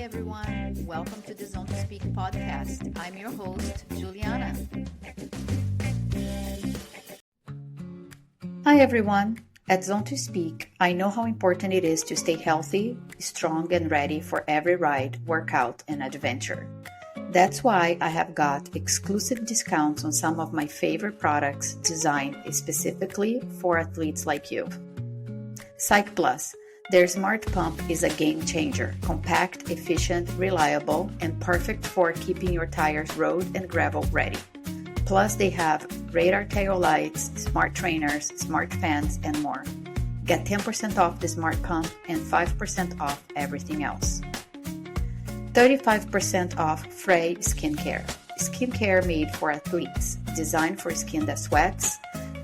everyone. Welcome to the Zone to Speak podcast. I'm your host, Juliana. Hi, everyone. At Zone to Speak, I know how important it is to stay healthy, strong, and ready for every ride, workout, and adventure. That's why I have got exclusive discounts on some of my favorite products designed specifically for athletes like you. Cyc Plus. Their smart pump is a game changer, compact, efficient, reliable, and perfect for keeping your tires road and gravel ready. Plus, they have radar tail lights, smart trainers, smart fans, and more. Get 10% off the smart pump and 5% off everything else. 35% off Frey Skincare. Skincare made for athletes, designed for skin that sweats.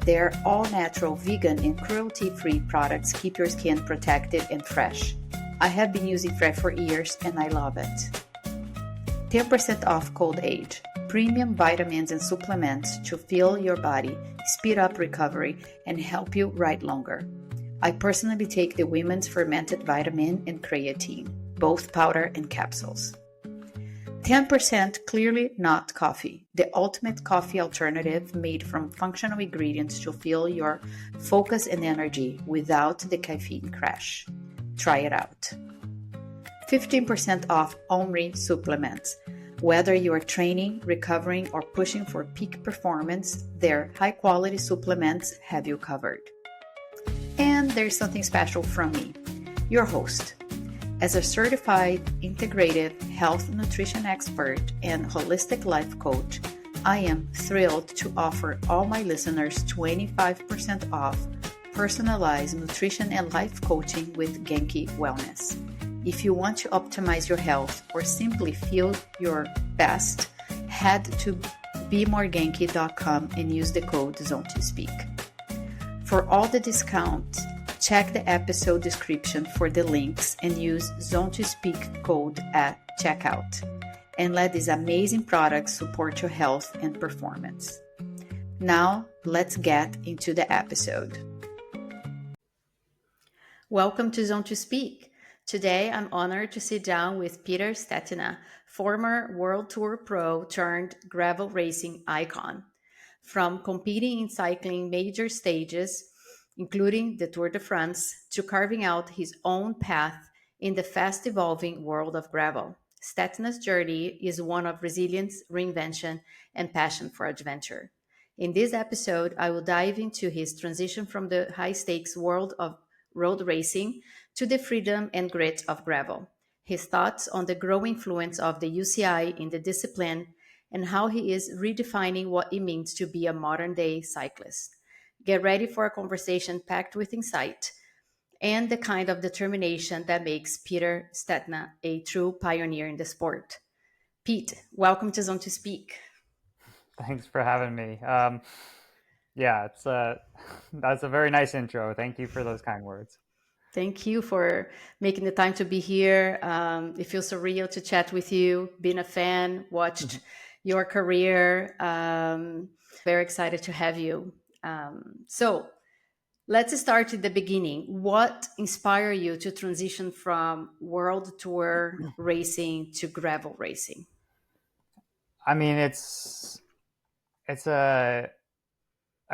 Their all-natural, vegan, and cruelty-free products keep your skin protected and fresh. I have been using Frey for years and I love it. 10% off Cold Age. Premium vitamins and supplements to fuel your body, speed up recovery, and help you ride longer. I personally take the Women's Fermented Vitamin and Creatine, both powder and capsules. 10% Clearly Not Coffee, the ultimate coffee alternative made from functional ingredients to fuel your focus and energy without the caffeine crash. Try it out. 15% off Omri supplements. Whether you are training, recovering, or pushing for peak performance, their high-quality supplements have you covered. And there's something special from me, your host. As a certified integrative health nutrition expert and holistic life coach, I am thrilled to offer all my listeners 25% off personalized nutrition and life coaching with Genki Wellness. If you want to optimize your health or simply feel your best, head to bemoregenki.com and use the code ZONE2SPEAK. For all the discounts, check the episode description for the links and use Zone to Speak code at checkout. And let these amazing products support your health and performance. Now, let's get into the episode. Welcome to Zone to Speak. Today, I'm honored to sit down with Peter Stetina, former World Tour pro turned gravel racing icon. From competing in cycling major stages, including the Tour de France, to carving out his own path in the fast-evolving world of gravel. Stettina's journey is one of resilience, reinvention, and passion for adventure. In this episode, I will dive into his transition from the high-stakes world of road racing to the freedom and grit of gravel, his thoughts on the growing influence of the UCI in the discipline, and how he is redefining what it means to be a modern-day cyclist. Get ready for a conversation packed with insight and the kind of determination that makes Peter Stetina a true pioneer in the sport. Pete, welcome to Zone to Speak. Thanks for having me. It's that's a very nice intro. Thank you for those kind words. Thank you for making the time to be here. It feels surreal to chat with you. Been a fan, watched your career. Very excited to have you. So let's start at the beginning. What inspired you to transition from world tour racing to gravel racing? I mean, it's a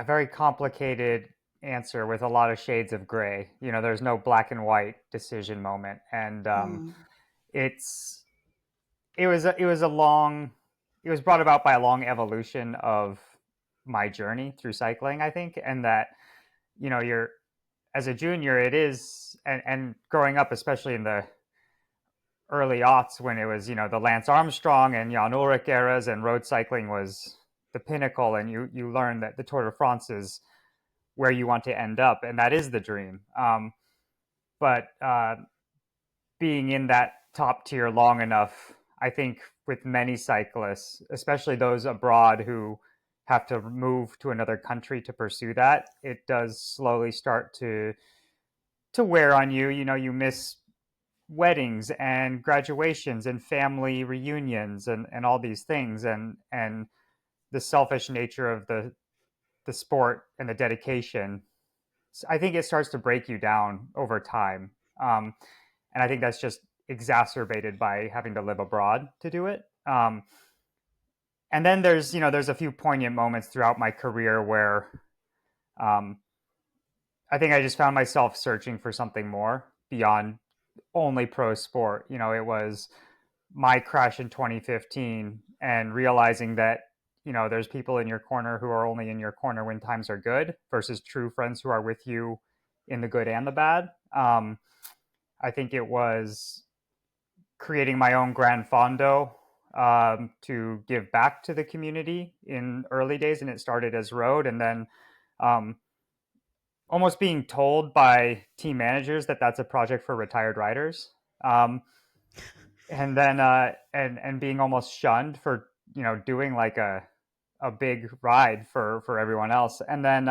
very complicated answer with a lot of shades of gray. You know, there's no black and white decision moment, and it was brought about by a long evolution of my journey through cycling, I think, and that, you know, you're as a junior, it is, and growing up, especially in the early aughts when it was, you know, the Lance Armstrong and Jan Ullrich eras and road cycling was the pinnacle, and you learn that the Tour de France is where you want to end up, and that is the dream. But being in that top tier long enough, I think with many cyclists, especially those abroad who have to move to another country to pursue that, it does slowly start to wear on you. You know, you miss weddings and graduations and family reunions and all these things, and the selfish nature of the sport and the dedication. I think it starts to break you down over time. And I think that's just exacerbated by having to live abroad to do it. And then there's a few poignant moments throughout my career where um, I think I just found myself searching for something more beyond only pro sport. It was my crash in 2015 and realizing that there's people in your corner who are only in your corner when times are good versus true friends who are with you in the good and the bad. I think it was creating my own Grand Fondo to give back to the community in early days, and it started as road, and then um, almost being told by team managers that that's a project for retired riders, and then and being almost shunned for doing like a big ride for everyone else, and then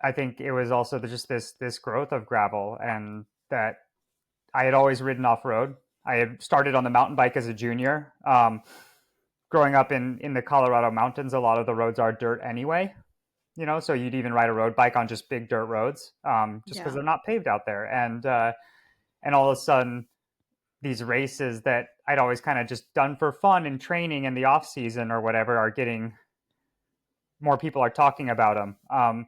I think it was also just this growth of gravel, and that I had always ridden off road. I had started on the mountain bike as a junior. Growing up in the Colorado mountains, a lot of the roads are dirt anyway. So you'd even ride a road bike on just big dirt roads, just because Yeah. they're not paved out there. And all of a sudden, these races that I'd always kind of just done for fun and training in the off season or whatever are getting more people are talking about them.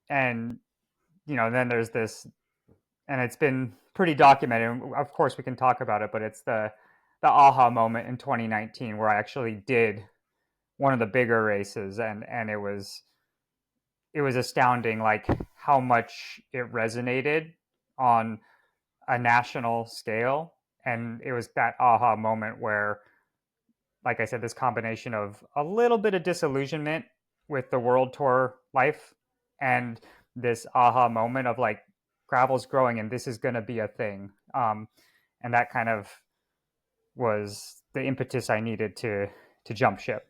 And then there's this, and it's been pretty documented. Of course, we can talk about it, but it's the aha moment in 2019 where I actually did one of the bigger races, and it was astounding, like how much it resonated on a national scale. And it was that aha moment where, like I said, this combination of a little bit of disillusionment with the world tour life and this aha moment of like gravel's growing and this is going to be a thing. And that kind of was the impetus I needed to jump ship.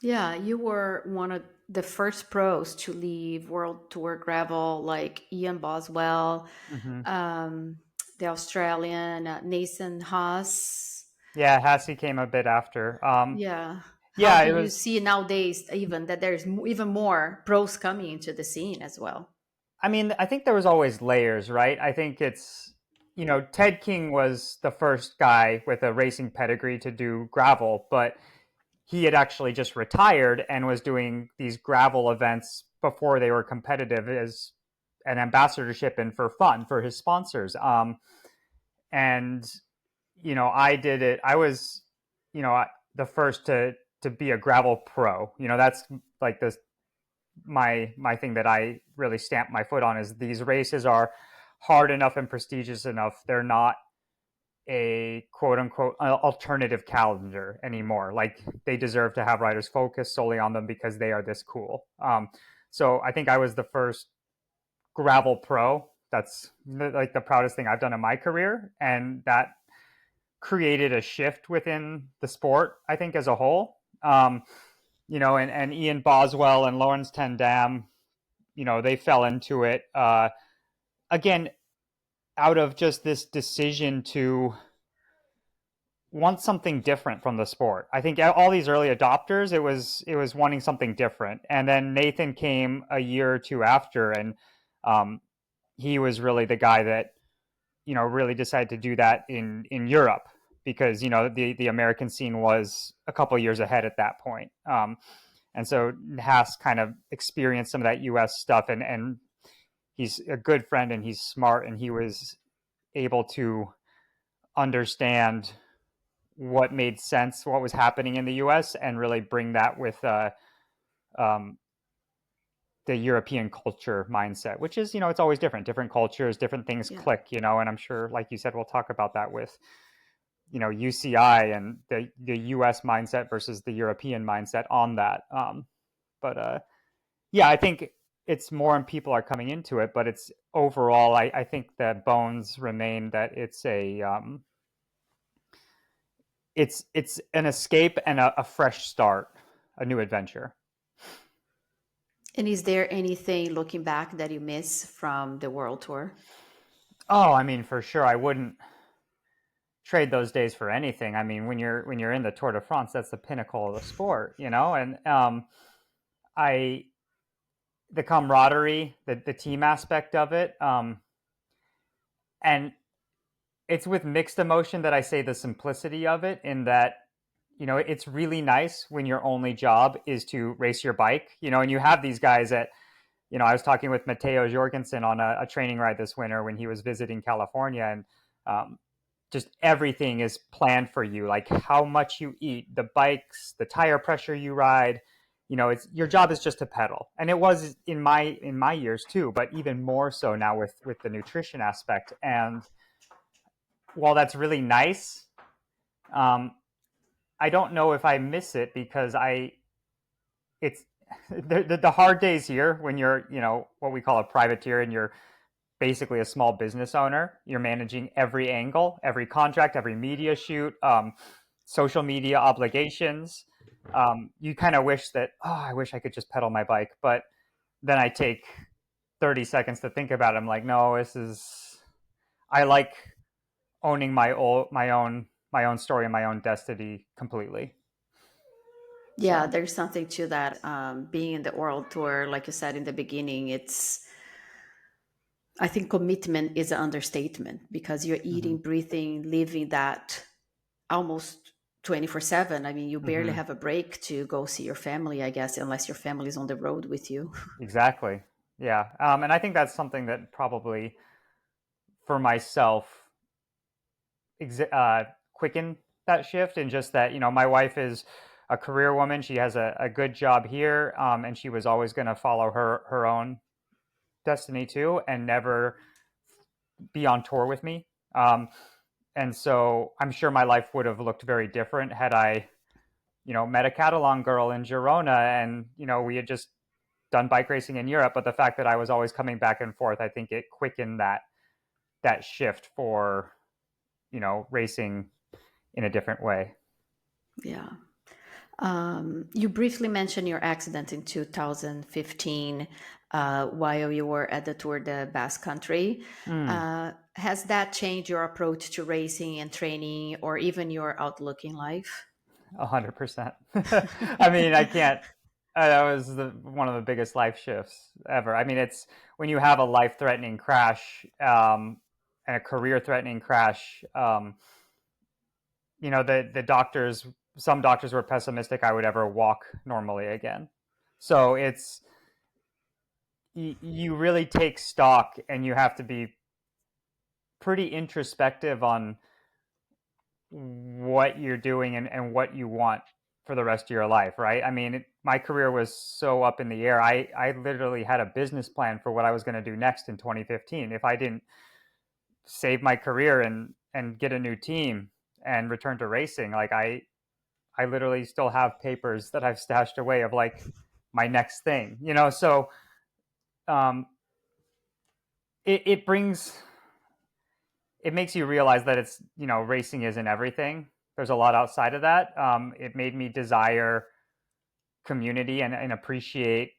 Yeah, you were one of the first pros to leave World Tour Gravel, like Ian Boswell, Mm-hmm. um, the Australian Nathan Haas. Yeah, Hassie came a bit after. Yeah. How Yeah, do it you was. see nowadays even that there's even more pros coming into the scene as well? I mean, I think there was always layers, right? I think it's, Ted King was the first guy with a racing pedigree to do gravel, but he had actually just retired and was doing these gravel events before they were competitive as an ambassadorship and for fun for his sponsors. And I did it. I was, the first to be a gravel pro. That's like this my thing that I really stamp my foot on is these races are hard enough and prestigious enough. They're not a quote unquote alternative calendar anymore. Like they deserve to have riders focus solely on them because they are this cool. So I think I was the first gravel pro. That's like the proudest thing I've done in my career, and that created a shift within the sport. I think as a whole. And Ian Boswell and Lawrence Tendam, they fell into it again out of just this decision to want something different from the sport. I think all these early adopters, it was wanting something different, and then Nathan came a year or two after, and um, he was really the guy that really decided to do that in Europe because the American scene was a couple of years ahead at that point. And so Haas kind of experienced some of that U.S. stuff, and he's a good friend and he's smart, and he was able to understand what made sense, what was happening in the U.S., and really bring that with um, the European culture mindset, which is, it's always different. Different cultures, different things Yeah. click, and I'm sure, like you said, we'll talk about that with, UCI and the US mindset versus the European mindset on that. But yeah, I think it's more and people are coming into it, but it's overall, I think the bones remain that it's an escape and a fresh start, a new adventure. And is there anything looking back that you miss from the World Tour? Oh, I mean, for sure, I wouldn't trade those days for anything. I mean, when you're in the Tour de France, that's the pinnacle of the sport, and I the camaraderie, the team aspect of it, and it's with mixed emotion that I say the simplicity of it, in that, it's really nice when your only job is to race your bike, and you have these guys that, I was talking with Matteo Jorgensen on a training ride this winter when he was visiting California, and just everything is planned for you, like how much you eat, the bikes, the tire pressure you ride. It's your job is just to pedal, and it was in my years too, but even more so now with the nutrition aspect. And while that's really nice, um, I don't know if I miss it, because it's the hard days here when you're, what we call a privateer, and you're basically a small business owner. You're managing every angle, every contract, every media shoot, social media obligations. You kind of wish that, I wish I could just pedal my bike. But then I take 30 seconds to think about it. I'm like, no, I like owning my own story and my own destiny completely. Yeah, So, there's something to that. Being in the world tour, like you said in the beginning, I think commitment is an understatement, because you're hmm eating, breathing, living that almost 24/7. I mean, you barely hmm have a break to go see your family, I guess, unless your family's on the road with you. exactly. Yeah. And I think that's something that probably for myself quicken that shift. And just that, my wife is a career woman. She has a good job here, and she was always going to follow her own destiny too, and never be on tour with me. And so I'm sure my life would have looked very different had I, met a Catalan girl in Girona, and we had just done bike racing in Europe. But the fact that I was always coming back and forth, I think it quickened that shift for, racing in a different way. Yeah. You briefly mentioned your accident in 2015 while you were at the Tour de Basque Country. Mm, Has that changed your approach to racing and training, or even your outlook in life? 100%. I mean, I can't. That was one of the biggest life shifts ever. I mean, it's when you have a life-threatening crash, and a career-threatening crash. The doctors, some doctors were pessimistic I would ever walk normally again. So you really take stock, and you have to be pretty introspective on what you're doing, and what you want for the rest of your life, right? I mean, my career was so up in the air. I literally had a business plan for what I was going to do next in 2015. If I didn't save my career and get a new team and return to racing, like I literally still have papers that I've stashed away of like my next thing, So um, it brings it makes you realize that it's, racing isn't everything. There's a lot outside of that. It made me desire community, and appreciate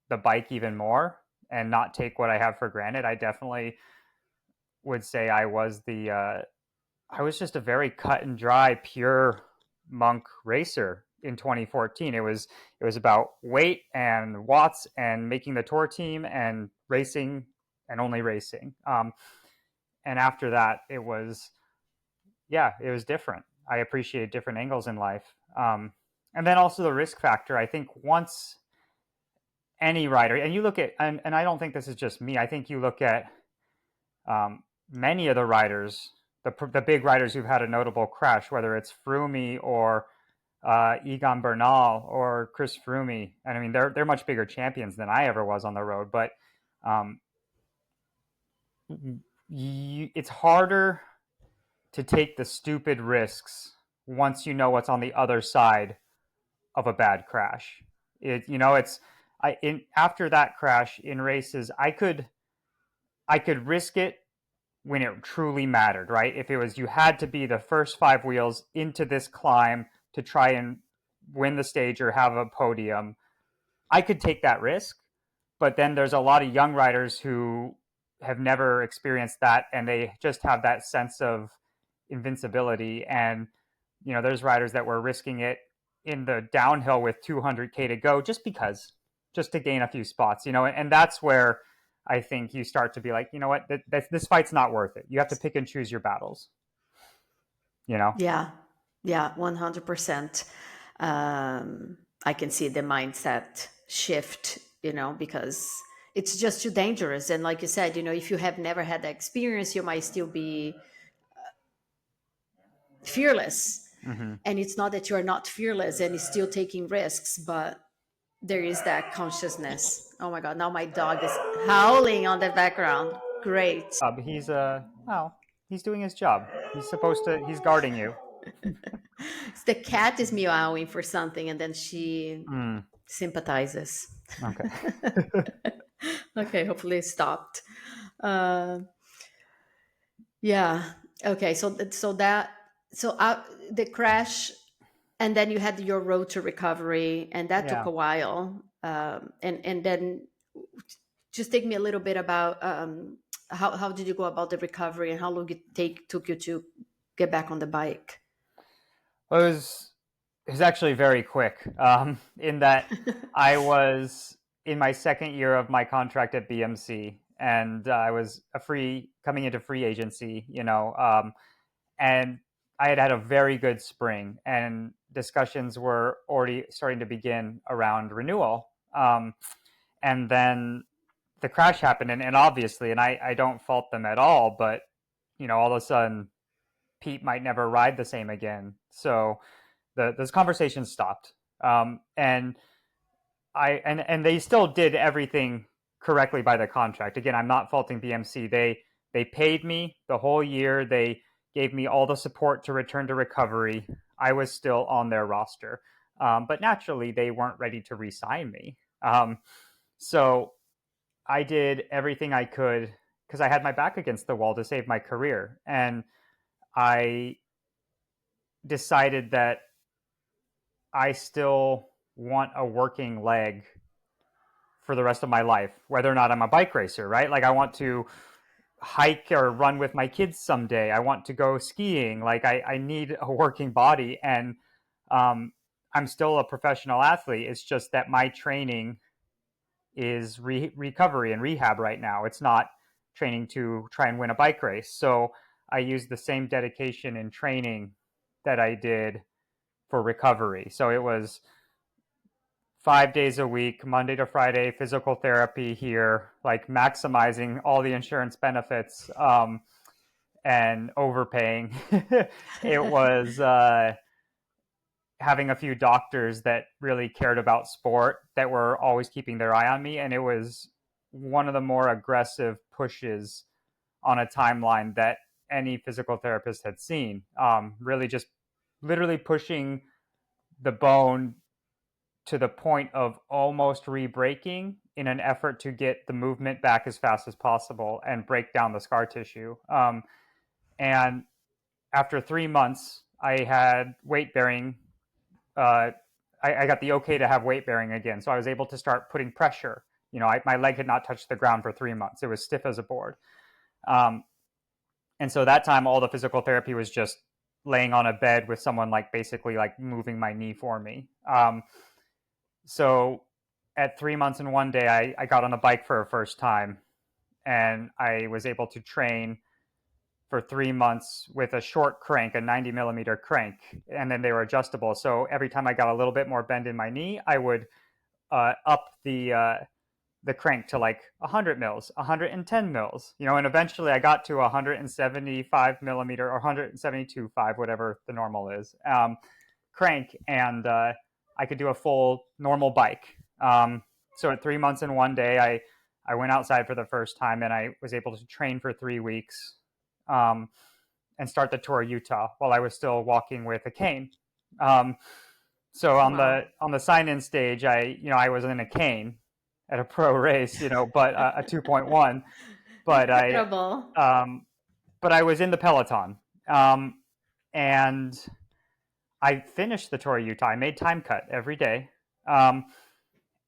the bike even more, and not take what I have for granted. I definitely would say I was just a very cut and dry, pure monk racer in 2014. It was about weight and watts and making the tour team and racing, and only racing. And after that, it was different. I appreciated different angles in life. And then also the risk factor. I think once any rider, and you look at, and I don't think this is just me, I think you look at many of the riders, the big riders who've had a notable crash, whether it's Froome or Egan Bernal or Chris Froome. And I mean, they're much bigger champions than I ever was on the road, but um, it's harder to take the stupid risks once you know what's on the other side of a bad crash. It's after that crash in races, I could risk it when it truly mattered, right? If it was, you had to be the first five wheels into this climb to try and win the stage or have a podium, I could take that risk. But then there's a lot of young riders who have never experienced that, and they just have that sense of invincibility. And there's riders that were risking it in the downhill with 200K to go, just to gain a few spots. And that's where I think you start to be like, you know what, this fight's not worth it. You have to pick and choose your battles, you know? Yeah, yeah, 100%. I can see the mindset shift, because it's just too dangerous. And like you said, if you have never had that experience, you might still be fearless. Mm-hmm. And it's not that you're not fearless and still taking risks, but there is that consciousness. Oh my God, now my dog is howling on the background. Great. He's well, he's doing his job. He's guarding you. The cat is meowing for something and then she Mm, sympathizes. okay. Okay, hopefully it stopped. Uh, yeah. Okay. So the crash, and then you had your road to recovery, and that took Yeah. a while. And then just take me a little bit about how did you go about the recovery, and how long took you to get back on the bike? Well, it was actually very quick. In that I was in my second year of my contract at BMC, and I was coming into free agency, and I had had a very good spring, and discussions were already starting to begin around renewal. And then the crash happened, and obviously, and I don't fault them at all, but all of a sudden, Pete might never ride the same again. So those conversations stopped, and and they still did everything correctly by the contract. Again, I'm not faulting BMC. They paid me the whole year. They gave me all the support to return to recovery. I was still on their roster, but naturally they weren't ready to re-sign me. So I did everything I could because I had my back against the wall to save my career, and I decided that I still want a working leg for the rest of my life, whether or not I'm a bike racer, right? Like I want to hike or run with my kids someday. I want to go skiing. Like I need a working body, and um, I'm still a professional athlete. It's just that my training is recovery and rehab right now. It's not training to try and win a bike race. So I use the same dedication and training that I did for recovery. So it was 5 days a week, Monday to Friday, physical therapy here, like maximizing all the insurance benefits, and overpaying. It was having a few doctors that really cared about sport that were always keeping their eye on me. And it was one of the more aggressive pushes on a timeline that any physical therapist had seen. Really just literally pushing the bone to the point of almost re-breaking in an effort to get the movement back as fast as possible and break down the scar tissue. And after 3 months, I had weight bearing. Uh, I got the okay to have weight bearing again, so I was able to start putting pressure. My leg had not touched the ground for 3 months; it was stiff as a board. Um, and so that time, all the physical therapy was just laying on a bed with someone like basically like moving my knee for me. So at 3 months and one day, I got on a bike for a first time, and I was able to train for 3 months with a short crank, a 90 millimeter crank, and then they were adjustable. So every time I got a little bit more bend in my knee, I would up the crank to like 100 mils, 110 mils, and eventually I got to 175 millimeter or 172.5, whatever the normal is, crank, and I could do a full normal bike. So at 3 months and one day, I went outside for the first time, and I was able to train for 3 weeks, and start the tour of Utah while I was still walking with a cane. Um, so on Wow. the sign-in stage, I was in a cane at a pro race, but a 2.1, but Incredible. um, I was in the peloton, um, and I finished the tour of Utah. I made time cut every day, um,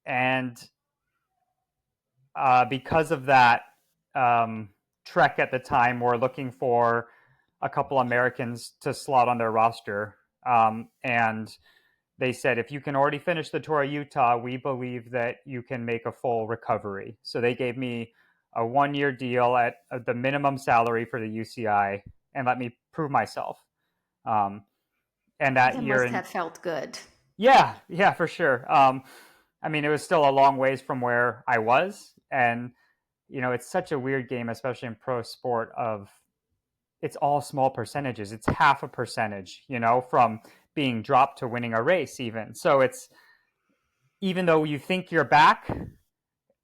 and because of that, Trek at the time were looking for a couple Americans to slot on their roster, and they said, if you can already finish the tour of Utah, we believe that you can make a full recovery. So they gave me a 1-year deal at the minimum salary for the UCI and let me prove myself. Um, and that That year, must have felt good. yeah, for sure. I mean, it was still a long ways from where I was, and it's such a weird game, especially in pro sport. Of it's all small percentages. It's half a percentage, from being dropped to winning a race, even. So it's even though you think you're back,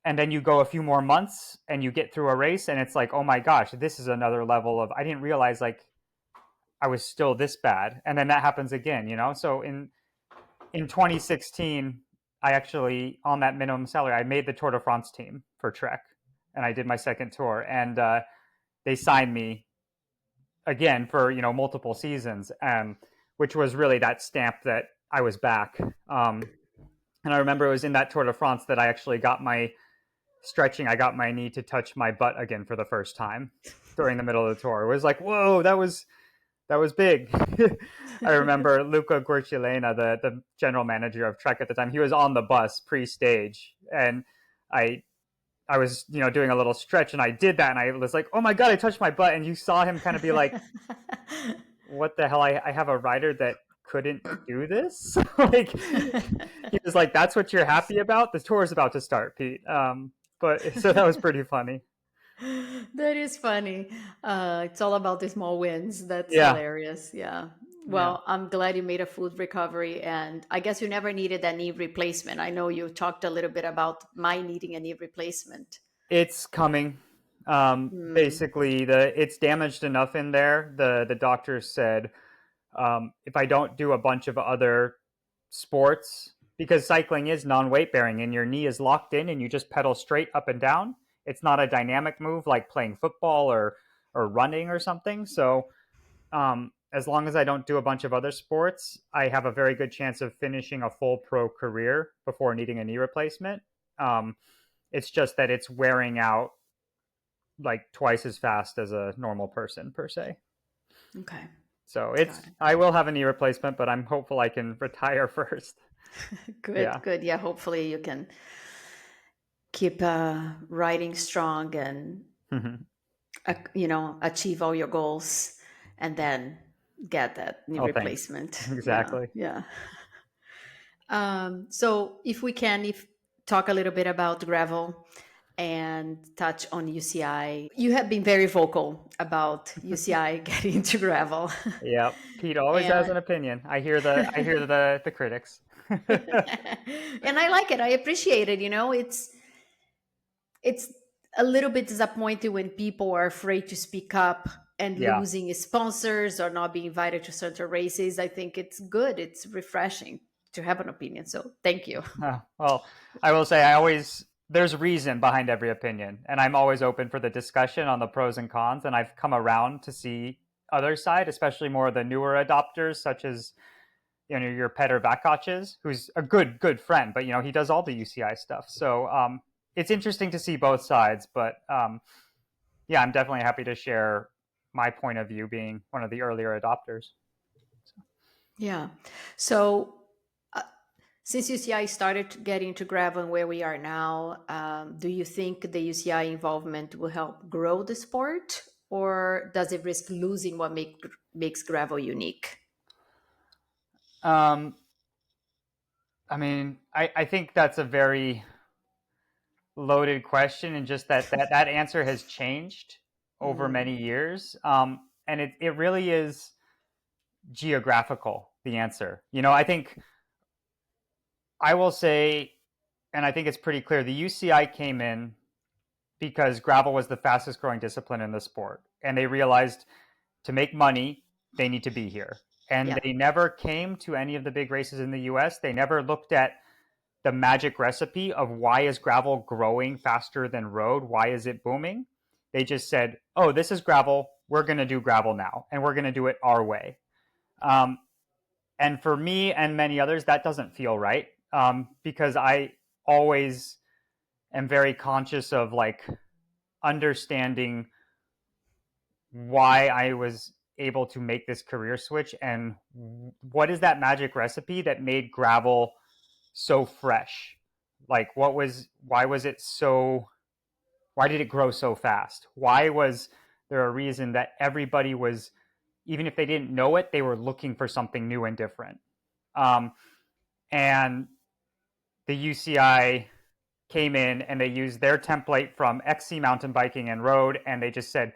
and then you go a few more months and you get through a race, and it's like, oh my gosh, this is another level of. I didn't realize like I was still this bad, and then that happens again. So in 2016, I actually, on that minimum salary, I made the Tour de France team for Trek, and I did my second tour, and they signed me again for multiple seasons, which was really that stamp that I was back. And I remember it was in that Tour de France that I actually got my stretching. I got my knee to touch my butt again for the first time during the middle of the tour. It was like, whoa, that was big. I remember Luca Guerciolena, the general manager of Trek at the time. He was on the bus pre-stage, and I was doing a little stretch, and I did that, and I was like, oh my god, I touched my butt, and you saw him kind of be like, what the hell? I have a rider that couldn't do this. Like he was like, that's what you're happy about? The tour is about to start, Pete. But so that was pretty funny. That is funny. It's all about the small wins. That's Yeah, hilarious. Yeah. yeah. Well, I'm glad you made a full recovery, and I guess you never needed that knee replacement. I know you talked a little bit about my needing a knee replacement. It's coming. Hmm. Basically, it's damaged enough in there. The doctor said if I don't do a bunch of other sports, because cycling is non-weight bearing and your knee is locked in and you just pedal straight up and down. It's not a dynamic move like playing football or running or something. So as long as I don't do a bunch of other sports, I have a very good chance of finishing a full pro career before needing a knee replacement. Um, it's just that it's wearing out like twice as fast as a normal person per se. Okay. So Got I will have a knee replacement, but I'm hopeful I can retire first. it. Good, Yeah. good. Yeah, hopefully you can keep riding strong and achieve all your goals, and then get that knee Oh, thanks. replacement. Yeah, Exactly. yeah. So if we can, if talk a little bit about gravel and touch on UCI. You have been very vocal about UCI getting into gravel. Yeah. Pete always has And an opinion. I hear the critics. and I like it. I appreciate it. It's a little bit disappointing when people are afraid to speak up and Yeah. losing sponsors or not being invited to certain races. I think it's good. It's refreshing to have an opinion. So thank you. Well, I will say there's reason behind every opinion, and I'm always open for the discussion on the pros and cons. And I've come around to see other side, especially more of the newer adopters, such as your Peter Bakac's, who's a good friend, but he does all the UCI stuff. So it's interesting to see both sides, but yeah, I'm definitely happy to share my point of view, being one of the earlier adopters. Yeah. So since UCI started getting into gravel and where we are now, do you think the UCI involvement will help grow the sport, or does it risk losing what makes gravel unique? Um, I mean, I think that's a very loaded question, and just that answer has changed over Mm, many years. And it really is geographical, the answer. I think I will say, and I think it's pretty clear, the UCI came in because gravel was the fastest growing discipline in the sport. And they realized to make money, they need to be here. And yeah. they never came to any of the big races in the US. They never looked at the magic recipe of why is gravel growing faster than road? Why is it booming? They just said, oh, this is gravel. We're going to do gravel now, and we're going to do it our way. Um, and for me and many others, that doesn't feel right, because I always am very conscious of like understanding why I was able to make this career switch and what is that magic recipe that made gravel so fresh. Like why was it so Why did it grow so fast? Why was there a reason that everybody was, even if they didn't know it, they were looking for something new and different? And the UCI came in and they used their template from XC mountain biking and road, and they just said,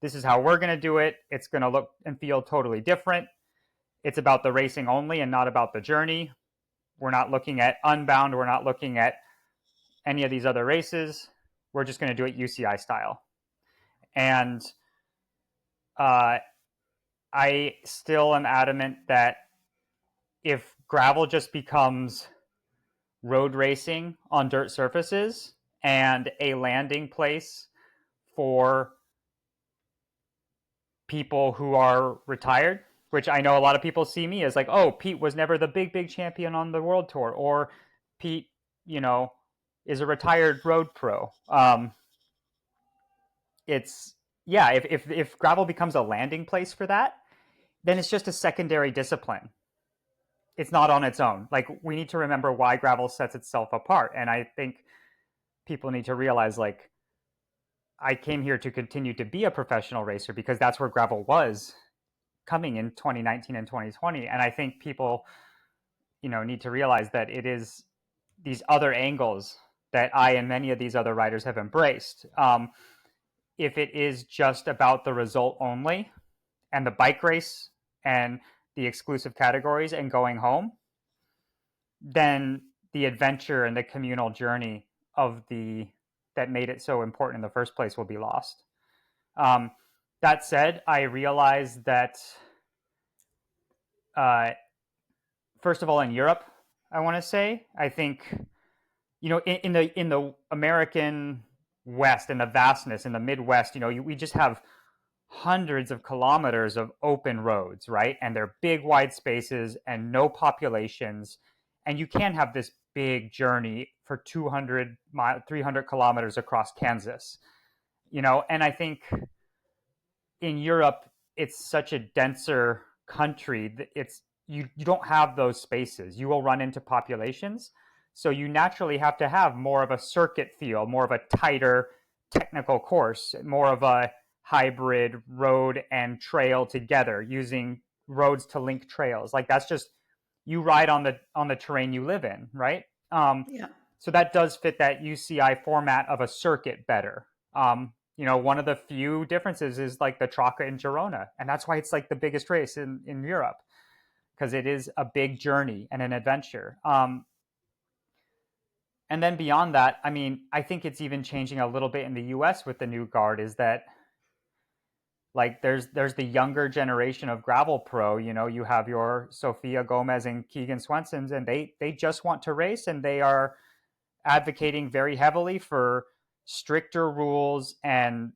this is how we're going to do it. It's going to look and feel totally different. It's about the racing only and not about the journey. We're not looking at Unbound. We're not looking at any of these other races. We're just going to do it UCI style. And I still am adamant that if gravel just becomes road racing on dirt surfaces and a landing place for people who are retired, which I know a lot of people see me as like, oh, Pete was never the big champion on the world tour, or Pete, is a retired road pro. It's yeah, if gravel becomes a landing place for that, then it's just a secondary discipline. It's not on its own. Like, we need to remember why gravel sets itself apart, and I think people need to realize, like, I came here to continue to be a professional racer because that's where gravel was coming in 2019 and 2020. And I think people, need to realize that it is these other angles that I and many of these other riders have embraced. If it is just about the result only and the bike race and the exclusive categories and going home, then the adventure and the communal journey of that made it so important in the first place will be lost. That said, I realize that first of all, in Europe, I want to say, I think, in the American West, in the vastness, in the Midwest, we just have hundreds of kilometers of open roads, right? And they're big, wide spaces and no populations. And you can have this big journey for 200 300 kilometers across Kansas, and I think in Europe, it's such a denser country that you don't have those spaces. You will run into populations. So you naturally have to have more of a circuit feel, more of a tighter technical course, more of a hybrid road and trail together, using roads to link trails. Like, that's just, you ride on the terrain you live in, right? Yeah. So that does fit that UCI format of a circuit better. One of the few differences is like the Trocca in Girona, and that's why it's like the biggest race in Europe, because it is a big journey and an adventure. And then beyond that, I mean, I think it's even changing a little bit in the US with the new guard, is that, like, there's the younger generation of gravel pro. You have your Sofia Gomez and Keegan Swensons, and they just want to race, and they are advocating very heavily for stricter rules and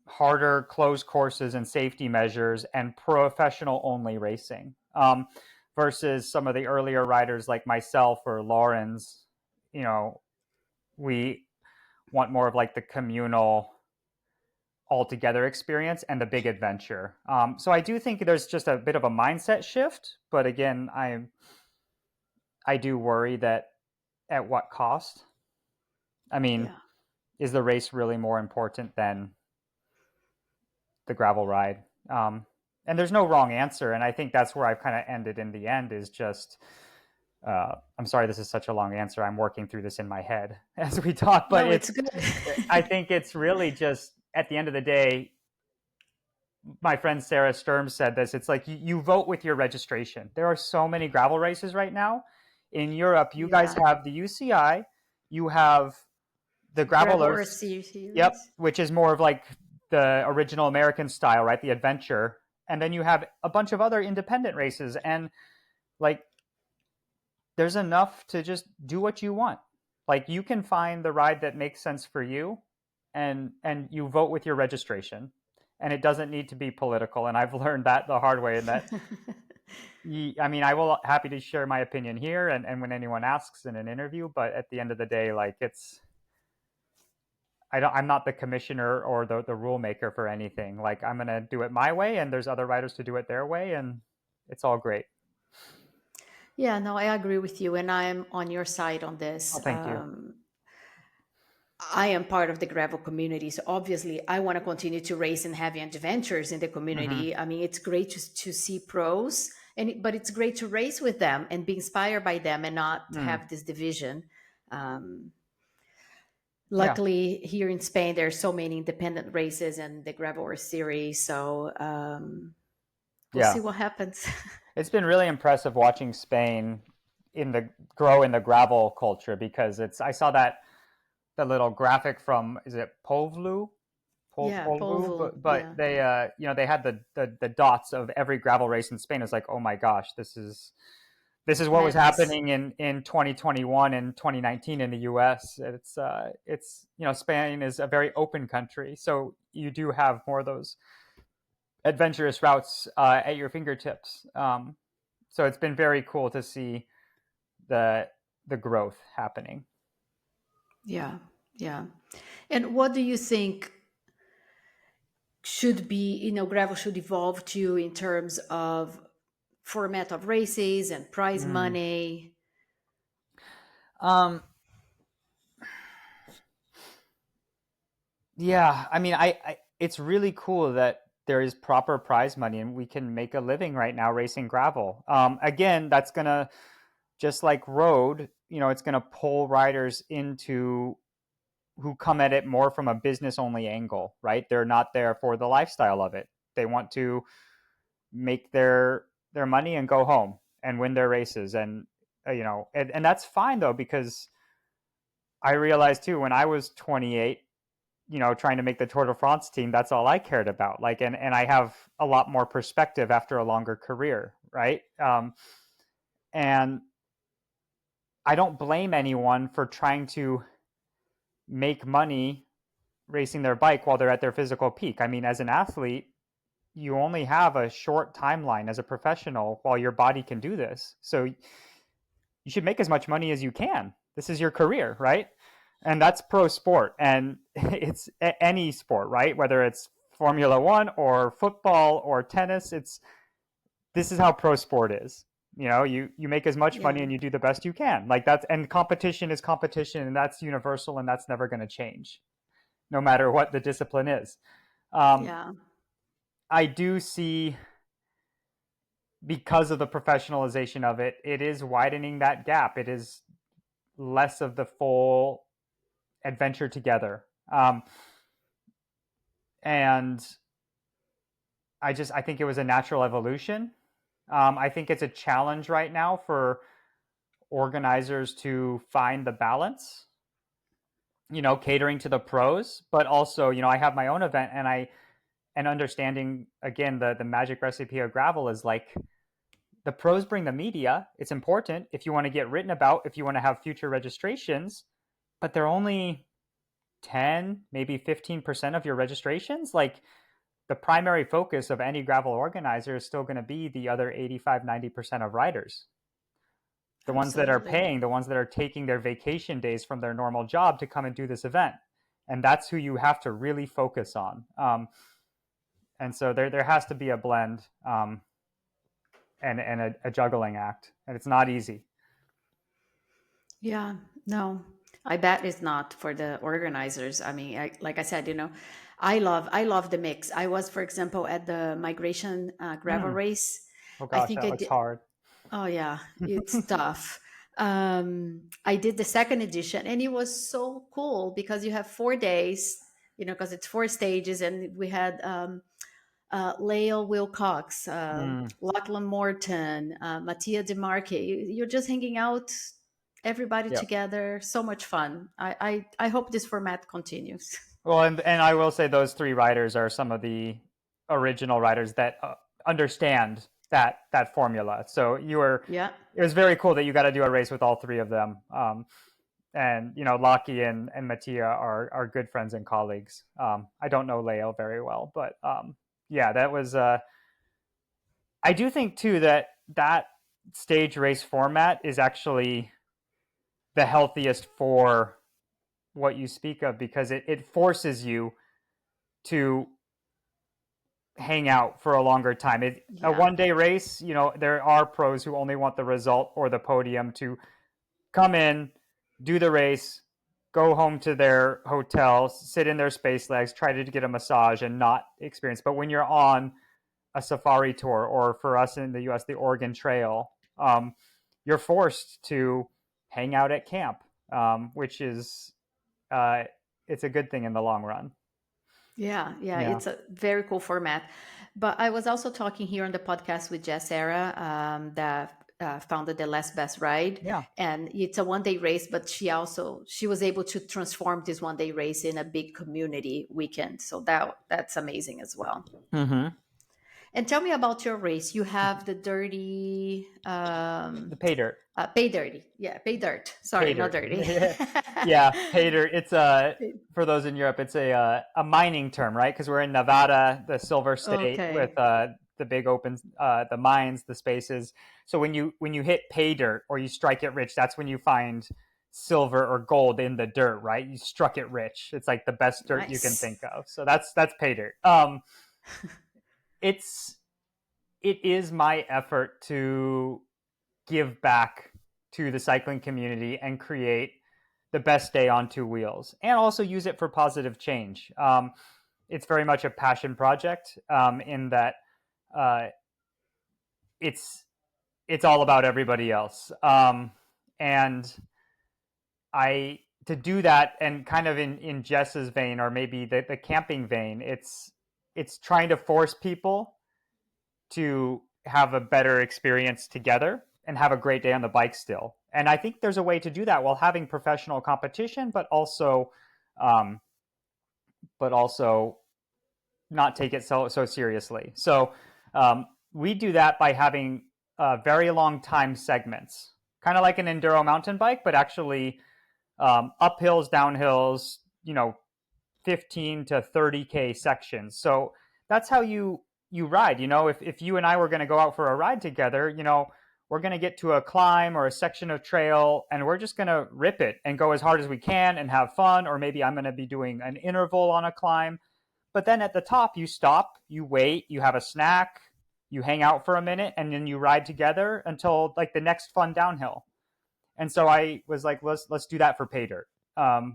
harder closed courses and safety measures and professional only racing, versus some of the earlier riders like myself or Lawrence. We want more of like the communal altogether experience and the big adventure. So I do think there's just a bit of a mindset shift, but again, I do worry that at what cost? I mean, Yeah. is the race really more important than the gravel ride? And there's no wrong answer. And I think that's where I've kind of ended in the end, is just, I'm sorry, this is such a long answer. I'm working through this in my head as we talk, but No, it's good. I think it's really just, at the end of the day, my friend Sarah Sturm said this. It's like you vote with your registration. There are so many gravel races right now. In Europe, you guys Yeah. have the UCI, you have the Gravel Gravelers, or series. yep, which is more of like the original American style, right? The adventure. And then you have a bunch of other independent races. And like, there's enough to just do what you want. Like, you can find the ride that makes sense for you, and you vote with your registration. And it doesn't need to be political. And I've learned that the hard way. And that, I mean, I will happy to share my opinion here and when anyone asks in an interview. But at the end of the day, like, I'm not the commissioner or the rule maker for anything. Like, I'm gonna do it my way, and there's other writers to do it their way, and it's all great. Yeah, no, I agree with you, and I'm on your side on Oh, this. thank you. I am part of the gravel community, so obviously I want to continue to race and have adventures in the Hmm. community. I mean, it's great to see pros, but it's great to race with them and be inspired by them, and not to Mm. have this division. Um, Yeah. Luckily, here in Spain, there are so many independent races and the gravel series, so we'll see Yeah. what happens. It's been really impressive watching Spain in the grow in the gravel culture, because I saw that the little graphic from, is it Povlu? Yeah, Polvu, Polvo. but Yeah, they they had the dots of every gravel race in Spain. It's like, oh my gosh, this is what was madness. happening in 2021 and 2019 in the US. It's Spain is a very open country, so you do have more of those adventurous routes at your fingertips. So it's been very cool to see the the growth happening. Yeah, yeah. And what do you think should be, gravel should evolve to in terms of format of races and prize Mm. money? Um, Yeah, I mean, it's really cool that there is proper prize money and we can make a living right now racing gravel. Again, that's gonna, just like road, it's gonna pull riders into who come at it more from a business only angle, right? They're not there for the lifestyle of it. They want to make their money and go home and win their races, and and that's fine though, because I realized too when I was 28, trying to make the Tour de France team, that's all I cared about. Like, and I have a lot more perspective after a longer career, right? And I don't blame anyone for trying to make money racing their bike while they're at their physical peak. I mean, as an athlete, you only have a short timeline as a professional while your body can do this. So you should make as much money as you can. This is your career, right? And that's pro sport, and it's any sport, right? Whether it's Formula One or football or tennis, this is how pro sport is. You make as much Yeah, money and you do the best you can. Like that's and competition is competition, and that's universal, and that's never going to change, no matter what the discipline is. Um, yeah, I do see, because of the professionalization of it, it is widening that gap. It is less of the full adventure together. And I think it was a natural evolution. I think it's a challenge right now for organizers to find the balance, catering to the pros, but also, I have my own event, and understanding again the magic recipe of gravel is like, the pros bring the media. It's important if you want to get written about, if you want to have future registrations, but they're only 10, maybe 15% of your registrations. Like, the primary focus of any gravel organizer is still going to be the other 85, 90% of riders. The ones that are absolutely. paying, the ones that are taking their vacation days from their normal job to come and do this event. And that's who you have to really focus on. And so there has to be a blend, and a juggling act. And it's not easy. Yeah, no, I bet it's not for the organizers. I mean, like I said, I love the mix. I was, for example, at the migration gravel Mm. race. Oh I gosh, think that I looks did. hard. Oh yeah, it's tough. I did the second edition, and it was so cool because you have 4 days. Because it's 4 stages, and we had Lael Wilcox, Mm. Lachlan Morton, Mattia DeMarque. You're just hanging out, everybody Yeah. together. So much fun. I hope this format continues. Well, and I will say those three writers are some of the original writers that understand that formula. So Yeah, it was very cool that you got to do a race with all three of them. And Laki and Mattia are good friends and colleagues. I don't know Leo very well, but yeah, that was. I do think too that stage race format is actually the healthiest for what you speak of, because it forces you to hang out for a longer time. A yeah, 1 day race, there are pros who only want the result or the podium to come in, do the race, go home to their hotel, sit in their space legs, try to get a massage and not experience. But when you're on a safari tour, or for us in the US, the Oregon Trail, you're forced to hang out at camp, which is uh, it's a good thing in the long run. Yeah, yeah, Yeah. it's a very cool format. But I was also talking here on the podcast with Jess Era, that founded the Last Best Ride, Yeah. and it's a 1 day race. But she was able to transform this 1 day race in a big community weekend. So that's amazing as well. Mm-hmm. And tell me about your race. You have the The pay dirt. pay dirty, yeah, pay dirt. Sorry, Pay not dirt. dirty. Yeah, pay dirt. It's for those in Europe, it's a mining term, right? Because we're in Nevada, the silver state, with Okay, the big open the mines, the spaces. So when you hit pay dirt or you strike it rich, that's when you find silver or gold in the dirt, right? You struck it rich. It's like the best dirt you can nice. think of. So that's pay dirt. It's it is my effort to give back to the cycling community and create the best day on two wheels, and also use it for positive change. It's very much a passion project, in that uh, it's it's all about everybody else, and I to do that, and kind of in Jess's vein, or maybe the camping vein, it's trying to force people to have a better experience together and have a great day on the bike still. And I think there's a way to do that while having professional competition, um, but also not take it so seriously. So we do that by having very long time segments, kind of like an enduro mountain bike, but actually uphills, downhills, 15 to 30K sections. So that's how you ride. If you and I were going to go out for a ride together, we're going to get to a climb or a section of trail, and we're just going to rip it and go as hard as we can and have fun. Or maybe I'm going to be doing an interval on a climb. But then at the top, you stop, you wait, you have a snack, you hang out for a minute, and then you ride together until like the next fun downhill. And so I was like, let's do that for pay dirt.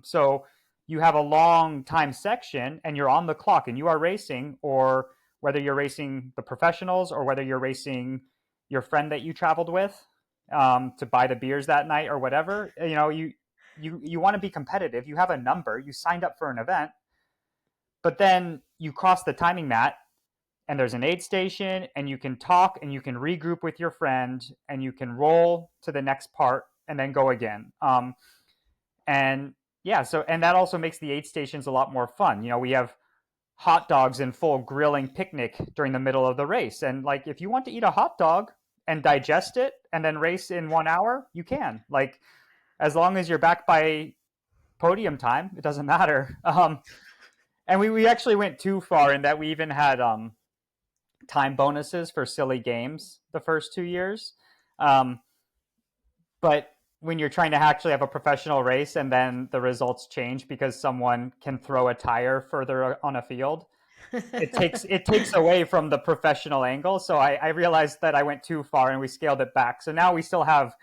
So you have a long time section, and you're on the clock, and you are racing, or whether you're racing the professionals or whether you're racing your friend that you traveled with, to buy the beers that night or whatever. You want to be competitive. You have a number. You signed up for an event, but then you cross the timing mat, and there's an aid station, and you can talk, and you can regroup with your friend, and you can roll to the next part and then go again. And yeah, and that also makes the aid stations a lot more fun. We have hot dogs and full grilling picnic during the middle of the race. And like, if you want to eat a hot dog and digest it and then race in 1 hour, you can. Like, as long as you're back by podium time, it doesn't matter. And we actually went too far in that we even had time bonuses for silly games the first 2 years. But when you're trying to actually have a professional race and then the results change because someone can throw a tire further on a field, it takes away from the professional angle. So I realized that I went too far, and we scaled it back. So now we still have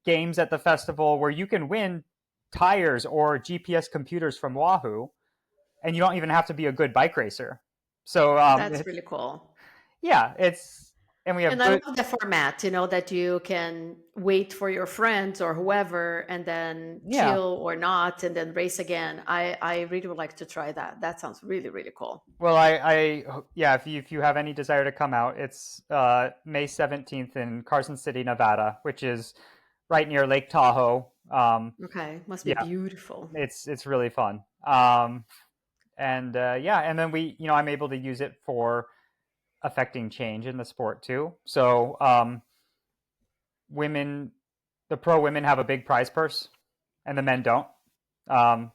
games at the festival where you can win tires or GPS computers from Wahoo, and you don't even have to be a good bike racer. So That's really cool. yeah, and we have And I good. love the format, that you can wait for your friends or whoever and then Yeah. chill or not and then race again. I really would like to try that. That sounds really, really cool. Well, yeah, if you have any desire to come out, it's May 17th in Carson City, Nevada, which is right near Lake Tahoe. Okay. Must be Yeah, beautiful. it's really fun. And yeah, and then I'm able to use it for affecting change in the sport too. So women, the pro women have a big prize purse, and the men don't. Um,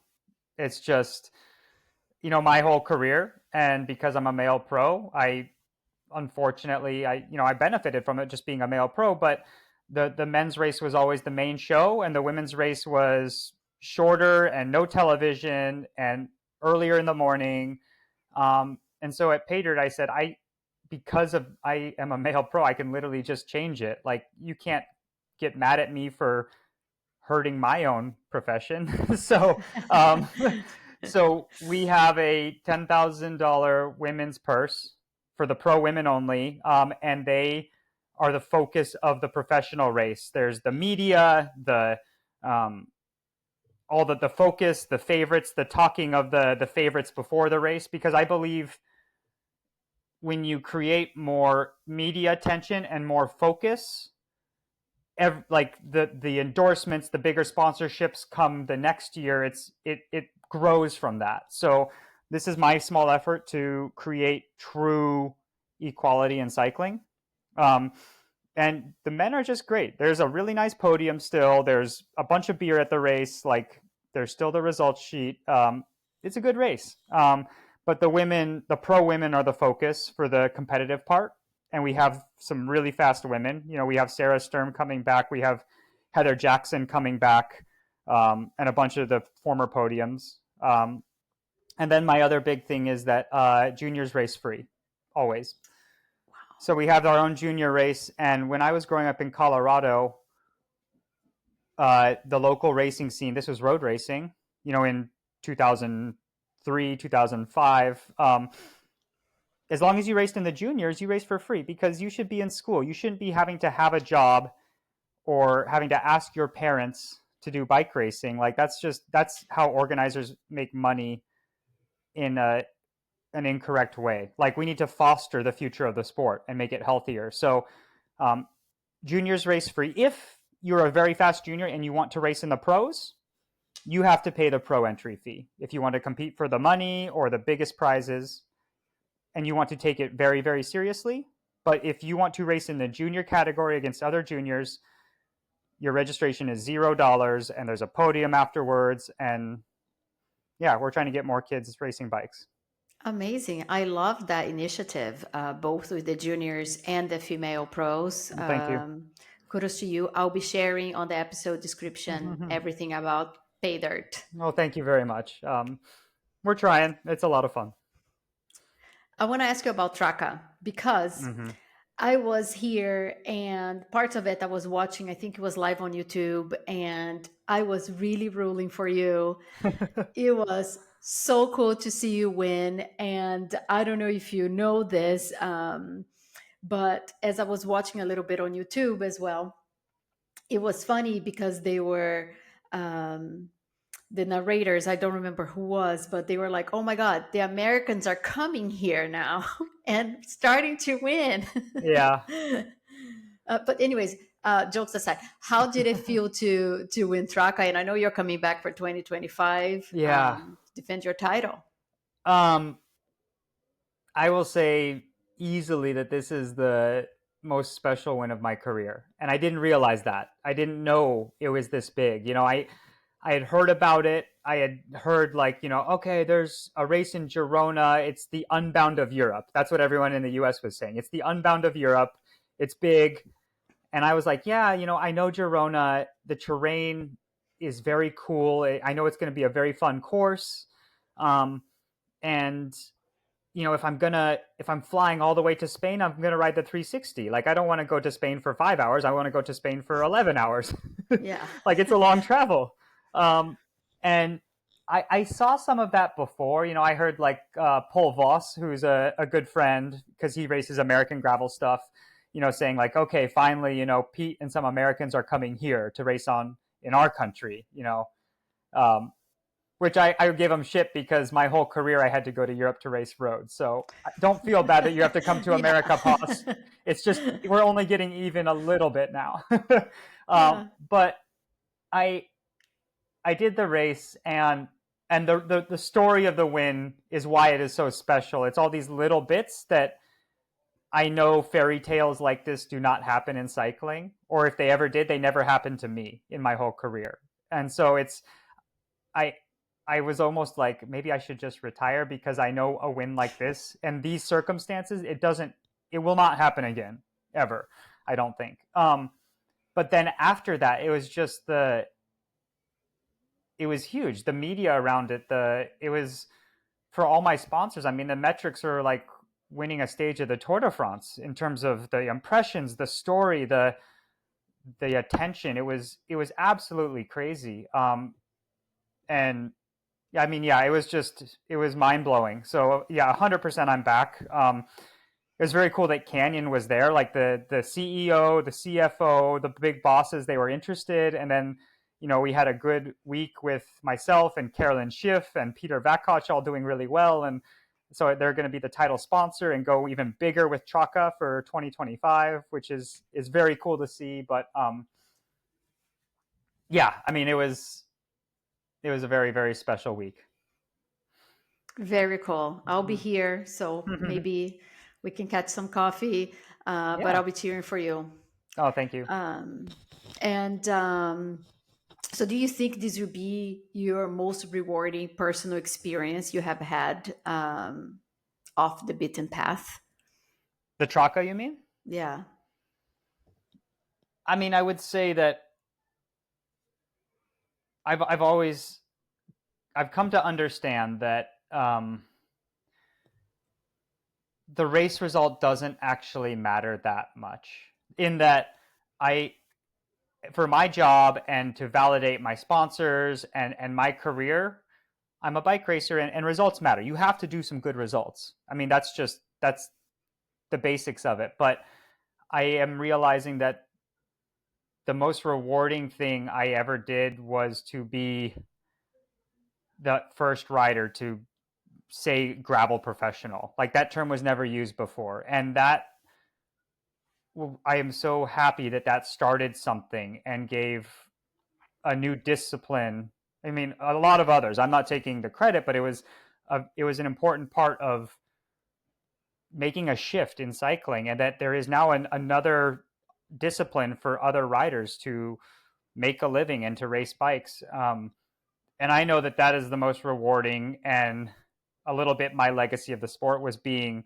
it's just my whole career, and because I'm a male pro, I unfortunately I benefited from it just being a male pro. But the men's race was always the main show, and the women's race was shorter and no television and earlier in the morning. And so at Paydirt, I said, because of I am a male pro, I can literally just change it. Like, you can't get mad at me for hurting my own profession. Um, so we have a $10,000 women's purse for the pro women only, and they are the focus of the professional race. There's the media, um, all the focus, the favorites, the talking of the favorites before the race, because I believe when you create more media attention and more focus, like the endorsements, the bigger sponsorships come the next year. It grows from that. So this is my small effort to create true equality in cycling. Um, and the men are just great. There's a really nice podium still. There's a bunch of beer at the race. Like there's still the results sheet. It's a good race. But the women, the pro women, are the focus for the competitive part. And we have some really fast women. You know, we have Sarah Sturm coming back. We have Heather Jackson coming back, and a bunch of the former podiums. And then my other big thing is that juniors race free, always. So we have our own junior race. And when I was growing up in Colorado, the local racing scene, this was road racing, you know, in 2003, 2005. As long as you raced in the juniors, you race for free because you should be in school. You shouldn't be having to have a job or having to ask your parents to do bike racing. Like that's how organizers make money in an incorrect way. Like we need to foster the future of the sport and make it healthier. So juniors race free. If you're a very fast junior and you want to race in the pros, you have to pay the pro entry fee. If you want to compete for the money or the biggest prizes and you want to take it very, very seriously. But if you want to race in the junior category against other juniors, your registration is $0 and there's a podium afterwards. And yeah, we're trying to get more kids racing bikes. Amazing. I love that initiative, both with the juniors and the female pros. Thank you. Kudos to you. I'll be sharing on the episode description everything about Pay Dirt. Oh, thank you very much. We're trying. It's a lot of fun. I want to ask you about Traca because I was here and parts of it I was watching. I think it was live on YouTube and I was really rooting for you. It was so cool to see you win. And I don't know if you know this, but as I was watching a little bit on YouTube as well, it was funny because they were the narrators, I don't remember who was, but they were like, oh my God, the Americans are coming here now and starting to win. Yeah. But anyways, jokes aside, how did it feel to win Traca? And I know you're coming back for 2025. Yeah. Defend your title. I will say easily that this is the most special win of my career. And I didn't realize that. I didn't know it was this big. You know, I had heard about it. I had heard like, you know, okay, there's a race in Girona. It's the Unbound of Europe. That's what everyone in the US was saying. It's the Unbound of Europe. It's big. And I was like, yeah, you know, I know Girona. The terrain is very cool. I know it's going to be a very fun course. And you know, if I'm flying all the way to Spain, I'm going to ride the 360. Like, I don't want to go to Spain for 5 hours. I want to go to Spain for 11 hours. Yeah. Like, it's a long travel. And I saw some of that before. You know, I heard like Paul Voss, who's a good friend because he races American gravel stuff, you know, saying like, okay, finally, you know, Pete and some Americans are coming here to race in our country, you know. Which I give them shit because my whole career I had to go to Europe to race roads. So don't feel bad that you have to come to America, Poss. It's just we're only getting even a little bit now. But I did the race and the story of the win is why it is so special. It's all these little bits that I know fairy tales like this do not happen in cycling, or if they ever did, they never happened to me in my whole career. And so I was almost like, maybe I should just retire because I know a win like this and these circumstances, it will not happen again, ever, I don't think. But then after that, it was just it was huge. The media around it, it was for all my sponsors. I mean, the metrics are like winning a stage of the Tour de France in terms of the impressions, the story, the the attention, it was absolutely crazy. And I mean, yeah, it was mind blowing. So yeah, 100% I'm back. It was very cool that Canyon was there, like the CEO, the CFO, the big bosses, they were interested. And then, we had a good week with myself and Carolyn Schiff and Peter Vakoch all doing really well. And so they're going to be the title sponsor and go even bigger with Chaka for 2025, which is very cool to see. But yeah, I mean, it was a very, very special week. Very cool. I'll be here, so maybe we can catch some coffee. But Yeah. I'll be cheering for you. Oh, thank you. And so, do you think this will be your most rewarding personal experience you have had off the beaten path? The Chaka, you mean? Yeah. I mean, I would say that I've come to understand that the race result doesn't actually matter that much. In that, for my job and to validate my sponsors and my career, I'm a bike racer, and results matter. You have to do some good results. I mean, that's the basics of it. But I am realizing that the most rewarding thing I ever did was to be the first rider to say gravel professional. Like, that term was never used before. And I am so happy that started something and gave a new discipline. I mean, a lot of others. I'm not taking the credit, but it was an important part of making a shift in cycling, and that there is now another discipline for other riders to make a living and to race bikes. And I know that is the most rewarding, and a little bit my legacy of the sport was being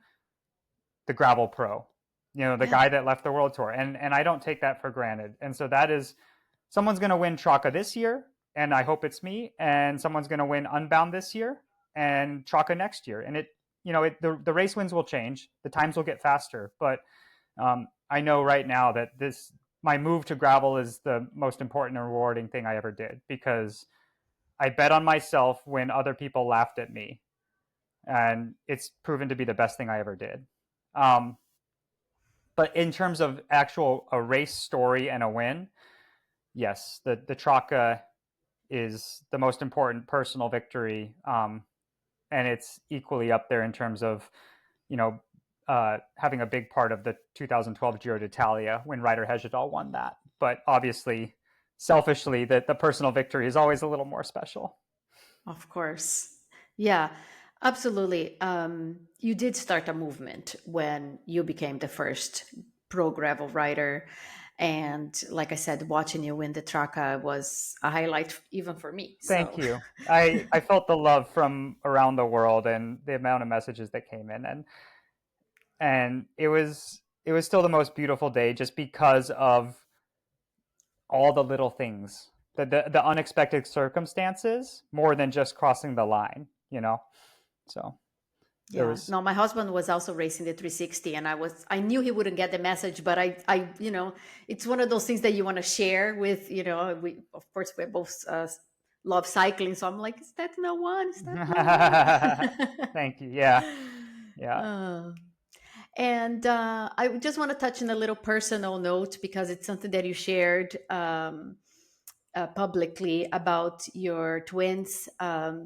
the gravel pro, the guy that left the world tour. And I don't take that for granted. And so that is, someone's going to win Chaka this year, and I hope it's me, and someone's going to win Unbound this year and Chaka next year. And the race wins will change. The times will get faster, but I know right now that my move to gravel is the most important and rewarding thing I ever did, because I bet on myself when other people laughed at me, and it's proven to be the best thing I ever did. But in terms of a race story and a win, yes, the Chaka is the most important personal victory, and it's equally up there in terms of, having a big part of the 2012 Giro d'Italia when Ryder Hesjedal won that. But obviously, selfishly, the personal victory is always a little more special. Of course. Yeah, absolutely. You did start a movement when you became the first pro gravel rider. And like I said, watching you win the Traka was a highlight even for me. Thank you. I felt the love from around the world and the amount of messages that came in. And it was still the most beautiful day, just because of all the little things, the unexpected circumstances, more than just crossing the line, so yeah. No, my husband was also racing the 360, and I knew he wouldn't get the message, but I it's one of those things that you want to share with, we, of course, we both love cycling, so I'm like, is that no one? Thank you. Yeah. And I just want to touch on a little personal note, because it's something that you shared publicly about your twins. I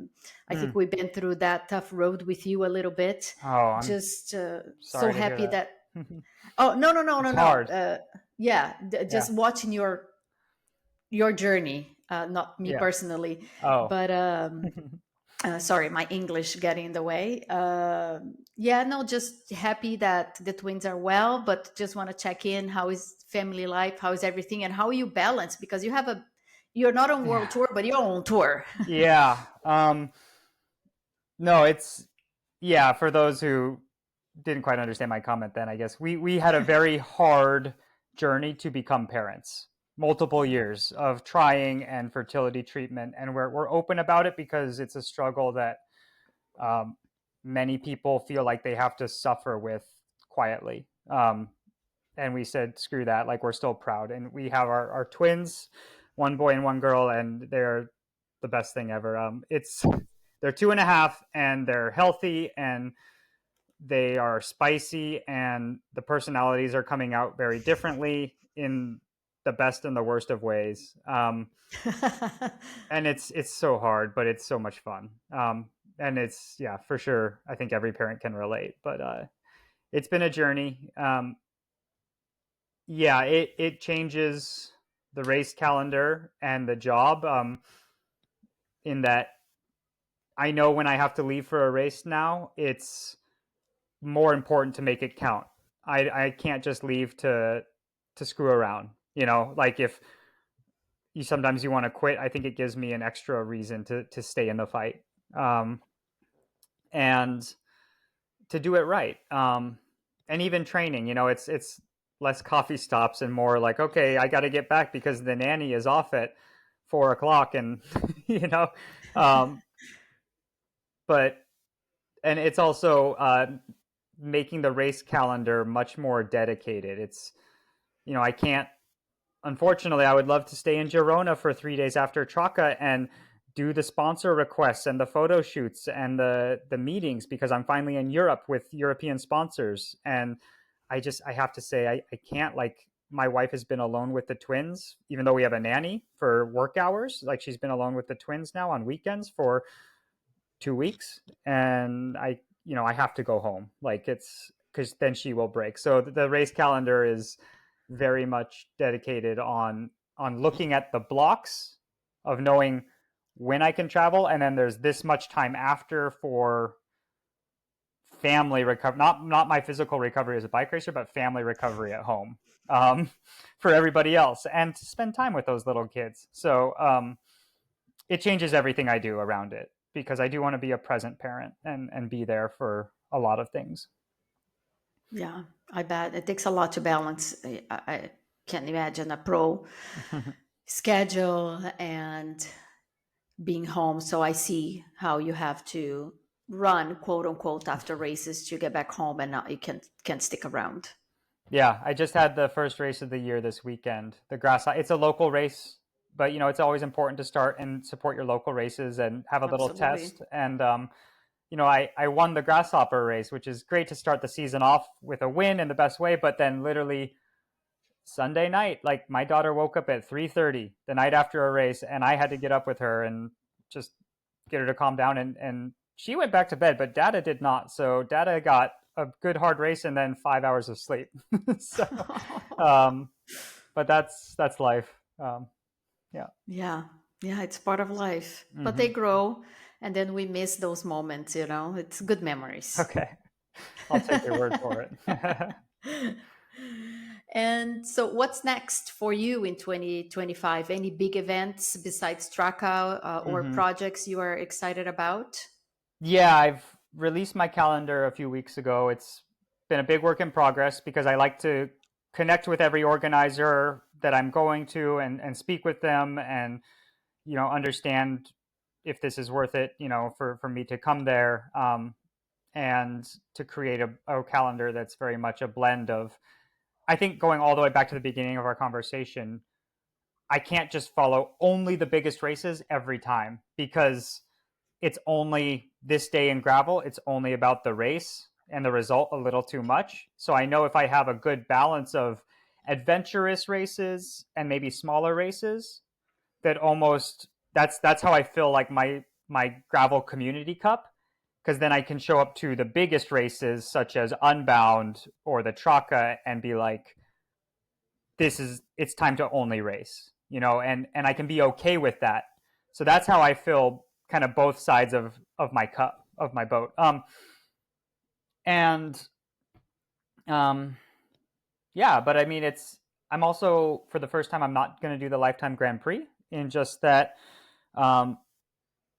think we've been through that tough road with you a little bit. Oh, I'm just so happy that. Oh, no. Hard. Just watching your journey, not me personally. Oh. But sorry, my English getting in the way. Just happy that the twins are well, but just want to check in. How is family life? How is everything? And how you balance? Because you're not on world tour, but you're on tour. Yeah. No, for those who didn't quite understand my comment, then I guess we had a very hard journey to become parents. Multiple years of trying and fertility treatment, and we're open about it because it's a struggle that many people feel like they have to suffer with quietly. and we said, screw that. Like, we're still proud. And we have our twins, one boy and one girl, and they're the best thing ever. They're 2.5, and they're healthy, and they are spicy, and the personalities are coming out very differently in the best and the worst of ways. And it's so hard, but it's so much fun. And it's, yeah, for sure. I think every parent can relate, but it's been a journey. Yeah, it changes the race calendar and the job, in that I know when I have to leave for a race now, it's more important to make it count. I can't just leave to screw around. Like, if sometimes you want to quit, I think it gives me an extra reason to stay in the fight, and to do it right. And even training, it's less coffee stops and more like, okay, I got to get back because the nanny is off at 4 o'clock, and you know, um, but and it's also making the race calendar much more dedicated. It's, I can't, unfortunately, I would love to stay in Girona for 3 days after Traca and do the sponsor requests and the photo shoots and the meetings, because I'm finally in Europe with European sponsors. And I have to say, I can't. Like, my wife has been alone with the twins, even though we have a nanny for work hours. Like, she's been alone with the twins now on weekends for 2 weeks. And I have to go home. Like, it's because then she will break. So the race calendar is very much dedicated on looking at the blocks of knowing when I can travel, and then there's this much time after for family recovery, not my physical recovery as a bike racer, but family recovery at home, for everybody else, and to spend time with those little kids. So it changes everything I do around it, because I do want to be a present parent and be there for a lot of things. Yeah, I bet it takes a lot to balance. I can't imagine a pro schedule and being home. So I see how you have to run, quote unquote, after races to get back home, and not, you can't stick around. Yeah, I just had the first race of the year this weekend. The grass, it's a local race, but it's always important to start and support your local races and have a little Absolutely. test. And I won the grasshopper race, which is great to start the season off with a win in the best way. But then literally Sunday night, like, my daughter woke up at 3:30 the night after a race, and I had to get up with her and just get her to calm down. And she went back to bed, but Dada did not. So Dada got a good hard race and then 5 hours of sleep. So, but that's life. Yeah. Yeah, yeah, it's part of life. But they Mm-hmm. grow, and then we miss those moments. It's good memories. Okay, I'll take your word for it. And so, what's next for you in 2025? Any big events besides Straka, or Mm-hmm. projects you are excited about? Yeah, I've released my calendar a few weeks ago. It's been a big work in progress, because I like to connect with every organizer that I'm going to, and speak with them, and understand if this is worth it, for me to come there, and to create a calendar that's very much a blend of, I think, going all the way back to the beginning of our conversation, I can't just follow only the biggest races every time, because it's only this day in gravel. It's only about the race and the result a little too much. So I know if I have a good balance of adventurous races and maybe smaller races, that almost that's how I feel like my gravel community cup, because then I can show up to the biggest races such as Unbound or the Traca and be like, it's time to only race, and I can be okay with that. So that's how I feel, kind of both sides of my cup, of my boat. And yeah, but I mean, I'm also, for the first time, I'm not going to do the Lifetime Grand Prix, in just that, um,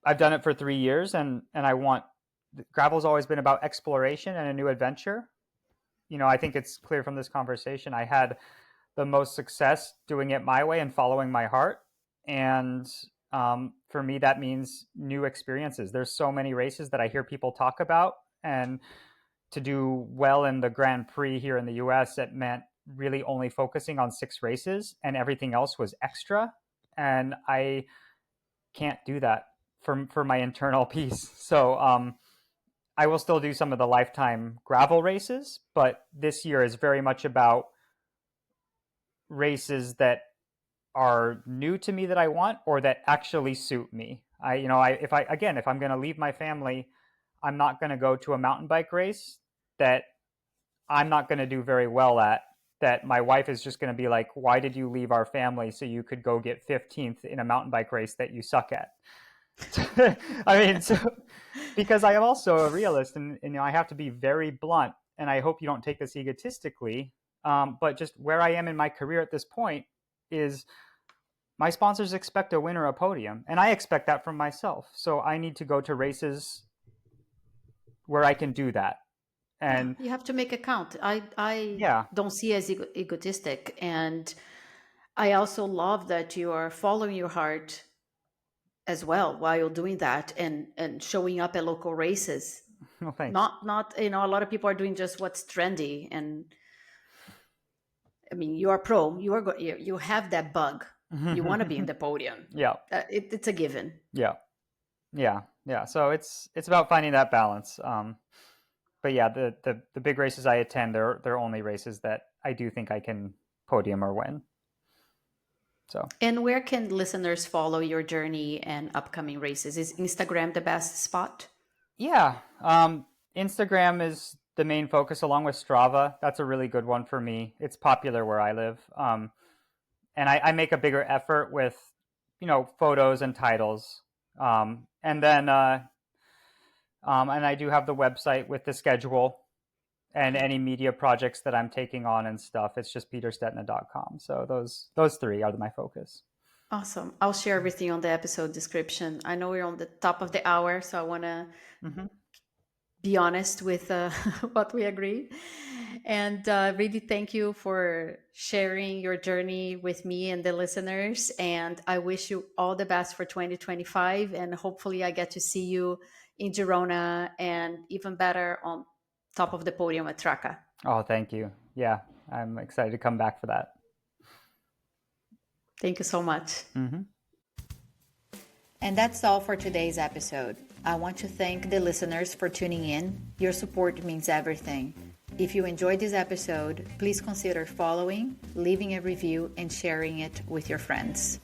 I've done it for 3 years, and I want, gravel's always been about exploration and a new adventure. I think it's clear from this conversation, I had the most success doing it my way and following my heart. And for me, that means new experiences. There's so many races that I hear people talk about, and to do well in the Grand Prix here in the US, it meant really only focusing on 6 races and everything else was extra. And I can't do that for my internal peace. So I will still do some of the lifetime gravel races, but this year is very much about races that are new to me that I want or that actually suit me. If I'm going to leave my family, I'm not going to go to a mountain bike race that I'm not going to do very well at, that my wife is just going to be like, why did you leave our family so you could go get 15th in a mountain bike race that you suck at? Because I am also a realist, and I have to be very blunt, and I hope you don't take this egotistically, but just where I am in my career at this point is my sponsors expect a win or a podium, and I expect that from myself. So I need to go to races where I can do that. And you have to make a count. I don't see as egotistic, and I also love that you are following your heart as well while you're doing that, and showing up at local races. well, thanks. Not a lot of people are doing just what's trendy, and I mean, you are pro. You have that bug. You want to be in the podium. Yeah, it's a given. Yeah. So it's about finding that balance. But yeah, the big races I attend, they're only races that I do think I can podium or win. So. And where can listeners follow your journey and upcoming races? Is Instagram the best spot? Yeah, Instagram is the main focus, along with Strava. That's a really good one for me. It's popular where I live, and I make a bigger effort with, photos and titles, and then and I do have the website with the schedule and any media projects that I'm taking on and stuff. It's just peterstetina.com. So those 3 are my focus. Awesome. I'll share everything on the episode description. I know we're on the top of the hour, so I want to be honest with what we agree. And really thank you for sharing your journey with me and the listeners. And I wish you all the best for 2025. And hopefully I get to see you in Girona, and even better on top of the podium at Traca. Oh, thank you. Yeah, I'm excited to come back for that. Thank you so much. And that's all for today's episode. I want to thank the listeners for tuning in. Your support means everything. If you enjoyed this episode, please consider following, leaving a review, and sharing it with your friends.